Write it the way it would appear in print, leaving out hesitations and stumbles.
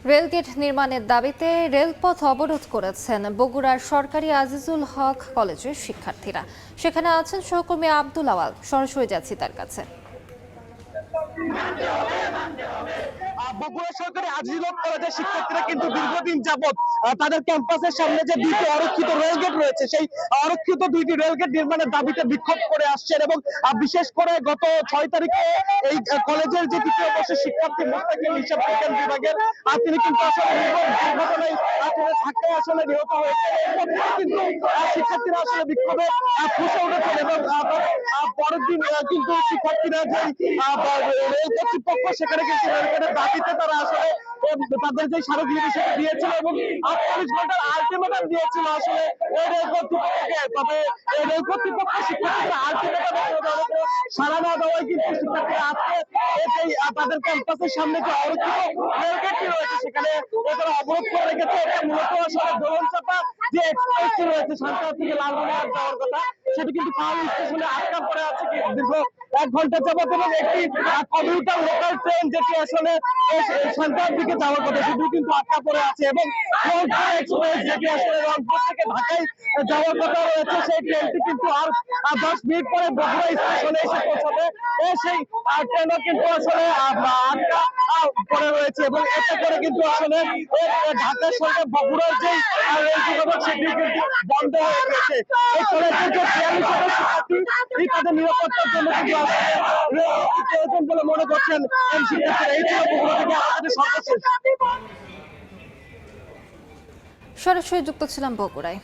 Rail gate নির্মাণের দাবিতে রেলপথ অবরোধ করেছেন বগুড়ার সরকারি আজিজুল হক কলেজের শিক্ষার্থীরা। সেখানে আছেন সহকর্মী আব্দুল আওয়াল, সরাসরি যাচ্ছি তার কাছে। বগুড়া সরকারি আজিজুল হক কলেজের শিক্ষার্থীরা কিন্তু দীর্ঘদিন যাবত তাদের ক্যাম্পাসের সামনে যে দুইটি অরক্ষিত রেলগেট রয়েছে, সেই অরক্ষিত দুইটি রেলগেট নির্মাণের দাবিতে বিক্ষোভ করে আসছেন। এবং বিশেষ করে গত 6 তারিখে এই কলেজের যে তৃতীয় বর্ষের শিক্ষার্থী মোস্তাকিম হিসাব বিজ্ঞান বিভাগের, তিনি কিন্তু আসলে দুর্ঘটনায় ধাক্কায় আসলে নিহত হয়েছে। কিন্তু শিক্ষার্থীরা আসলে বিক্ষোভে ফুঁসে উঠেছেন এবং পরের দিন কিন্তু শিক্ষার্থীরা যে রেল কর্তৃপক্ষ সেখানে কিন্তু রেলগেটের দাবিতে তারা আসলে তাদের যে স্মারকলিপি সেটা দিয়েছিল এবং 48 ঘন্টার আলটিমেটাম দিয়েছিল আসলে এই রেল কর্তৃপক্ষকে। তবে এই রেল কর্তৃপক্ষ শিক্ষার্থীরা আলটিমেটাম সাড়া না দেওয়ায় কিন্তু শিক্ষার্থীরা আজকে তাদের ক্যাম্পাসের সামনে যে অরক্ষিত রেলগেটটি রয়েছে সেখানে তারা অবরোধ করে রেখেছে। এটা মূলত আসলে দোলনচাপা যে এক্সপ্রেসটি রয়েছে সান্তাহার থেকে লালমনিরহাট যাওয়ার কথা, সেটি কিন্তু কাউল স্টেশনে আটকা পড়ে আছে দীর্ঘ 1 ঘন্টা যাবত। এবং একটি কমিউটার লোকাল ট্রেন যেটি আসলে সান্তাহার দিকে যাওয়ার কথা সেটি কিন্তু আটকা পড়ে আছে। এবং রংপুর এক্সপ্রেস যেটি আসলে রংপুর থেকে ঢাকায় যাওয়ার কথা রয়েছে, সেই ট্রেনটি কিন্তু আর 10 মিনিট পরে বগুড়া স্টেশনে এসে পৌঁছাবে। সেই ট্রেনও কিন্তু আসলে আটকা পড়ে রয়েছে। এবং এতে করে কিন্তু আসলে ঢাকার সঙ্গে বগুড়ার যে রেল যোগাযোগ সেটি কিন্তু বন্ধ হয়ে গেছে। এই কলেজের যে 42 জন শিক্ষার্থী তাদের নিরাপত্তার জন্য কিন্তু আসলে প্রয়োজন বলে মনে করছেন শিক্ষার্থীরা। এই ছিল বগুড়া থেকে আমাদের সর্বশেষ। সরাসরি যুক্ত ছিলাম বগুড়ায়।